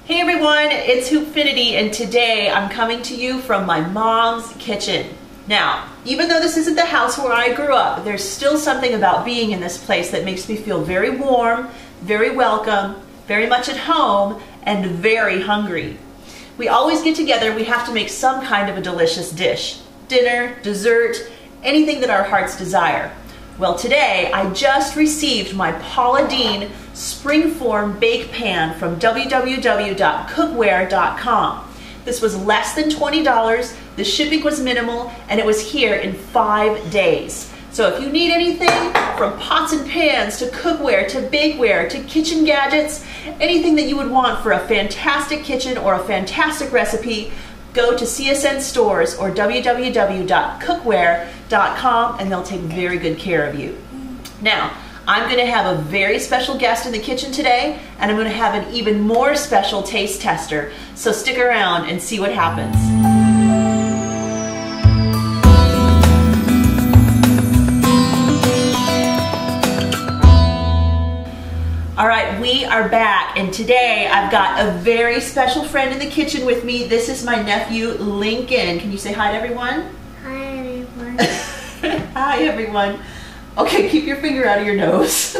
Hey everyone, it's Hoopfinity, and today I'm coming to you from my mom's kitchen. Now, even though this isn't the house where I grew up, there's still something about being in this place that makes me feel very warm, very welcome, very much at home, and very hungry. We always get together, we have to make some kind of a delicious dish. Dinner, dessert, anything that our hearts desire. Well, today I just received my Paula Deen Springform Bake Pan from www.cookware.com. This was less than $20, the shipping was minimal, and it was here in 5 days. So if you need anything from pots and pans to cookware to bakeware to kitchen gadgets, anything that you would want for a fantastic kitchen or a fantastic recipe, go to CSN Stores or www.cookware.com and they'll take very good care of you. Now, I'm going to have a very special guest in the kitchen today, and I'm going to have an even more special taste tester. So stick around and see what happens. All right, we are back, and today I've got a very special friend in the kitchen with me. This is my nephew, Lincoln. Can you say hi to everyone? Hi, everyone. Hi, everyone. Okay, keep your finger out of your nose.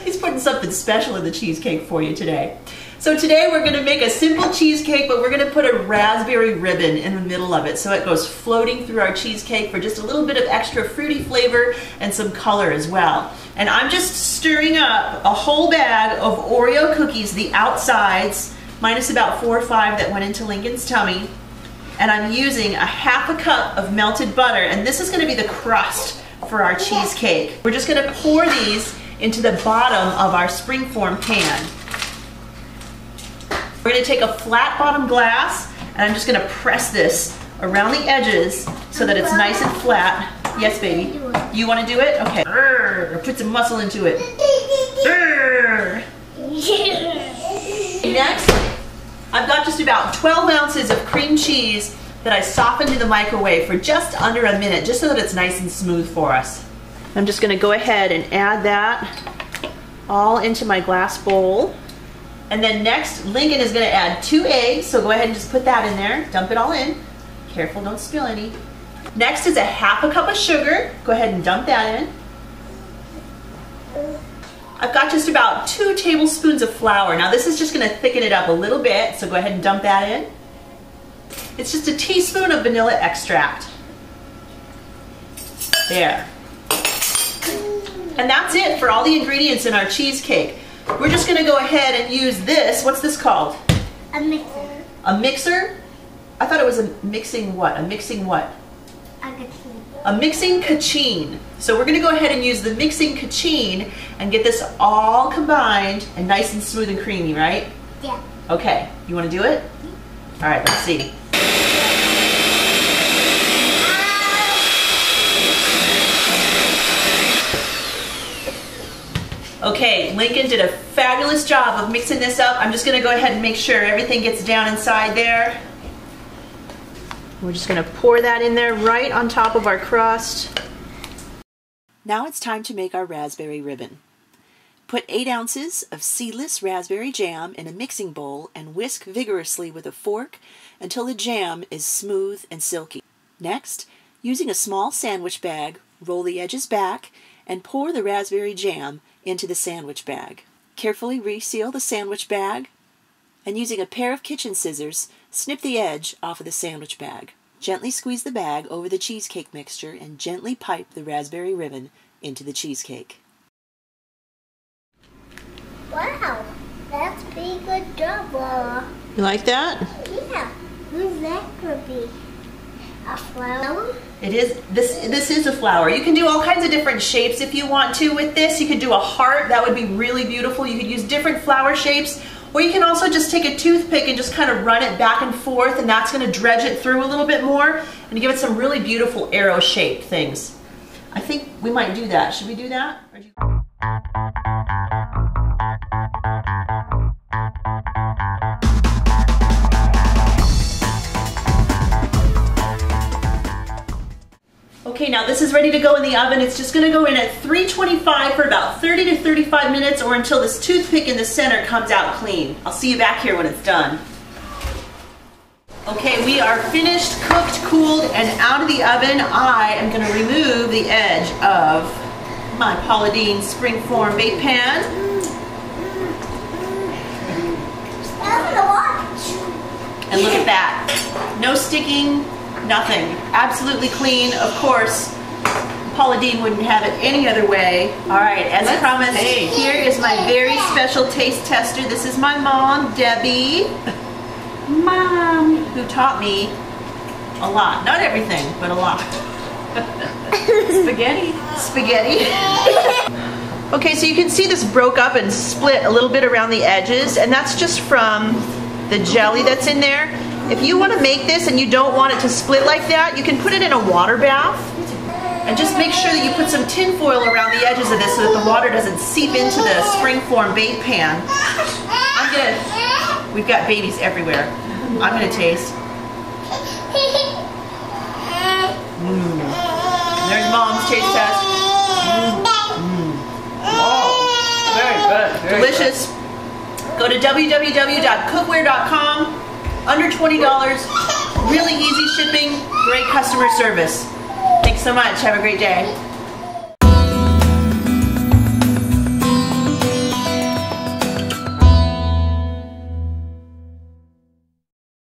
He's putting something special in the cheesecake for you today. So today we're going to make a simple cheesecake, but we're going to put a raspberry ribbon in the middle of it so it goes floating through our cheesecake for just a little bit of extra fruity flavor and some color as well. And I'm just stirring up a whole bag of Oreo cookies, the outsides, minus about 4 or 5 that went into Lincoln's tummy. And I'm using a half a cup of melted butter, and this is going to be the crust for our cheesecake. We're just going to pour these into the bottom of our springform pan. We're going to take a flat bottom glass, and I'm just going to press this around the edges so that it's nice and flat. Yes, baby. You want to do it? Okay. Put some muscle into it. Next, I've got just about 12 ounces of cream cheese that I softened in the microwave for just under a minute, just so that it's nice and smooth for us. I'm just going to go ahead and add that all into my glass bowl. And then next, Lincoln is going to add 2 eggs, so go ahead and just put that in there. Dump it all in. Careful, don't spill any. Next is a half a cup of sugar. Go ahead and dump that in. I've got just about 2 tablespoons of flour. Now this is just going to thicken it up a little bit, so go ahead and dump that in. It's just a teaspoon of vanilla extract. There. And that's it for all the ingredients in our cheesecake. We're just going to go ahead and use this. What's this called? A mixer. A mixer? I thought it was a mixing what? A mixing what? A mixing kachine. So we're going to go ahead and use the mixing kachine and get this all combined and nice and smooth and creamy, right? Yeah. Okay, you want to do it? All right, let's see. Okay, Lincoln did a fabulous job of mixing this up. I'm just going to go ahead and make sure everything gets down inside there. We're just going to pour that in there right on top of our crust. Now it's time to make our raspberry ribbon. Put 8 ounces of seedless raspberry jam in a mixing bowl and whisk vigorously with a fork until the jam is smooth and silky. Next, using a small sandwich bag, roll the edges back and pour the raspberry jam into the sandwich bag. Carefully reseal the sandwich bag, and using a pair of kitchen scissors, snip the edge off of the sandwich bag. Gently squeeze the bag over the cheesecake mixture and gently pipe the raspberry ribbon into the cheesecake. Wow, that's a pretty good job. You like that? Yeah. Who's that could be? A flower? It is. This is a flower. You can do all kinds of different shapes if you want to with this. You could do a heart. That would be really beautiful. You could use different flower shapes. Or you can also just take a toothpick and just kind of run it back and forth, and that's going to dredge it through a little bit more and give it some really beautiful arrow-shaped things. I think we might do that. Should we do that? Okay, now this this is ready to go in the oven. It's just gonna go in at 325 for about 30 to 35 minutes or until this toothpick in the center comes out clean. I'll see you back here when it's done. Okay, we are finished, cooked, cooled, and out of the oven. I am gonna remove the edge of my Paula Deen Springform bake pan. And look at that. No sticking, nothing. Absolutely clean. Of course, Paula Deen wouldn't have it any other way. All right, as promised, here is my very special taste tester. This is my mom, Debbie. Mom, who taught me a lot. Not everything, but a lot. Spaghetti. Okay, so you can see this broke up and split a little bit around the edges, and that's just from the jelly that's in there. If you want to make this and you don't want it to split like that, you can put it in a water bath. And just make sure that you put some tin foil around the edges of this so that the water doesn't seep into the Springform bake pan. We've got babies everywhere. I'm gonna taste. There's Mom's taste test. Oh, very good. Delicious. Go to www.cookware.com. Under $20. Really easy shipping. Great customer service. Thanks so much. Have a great day.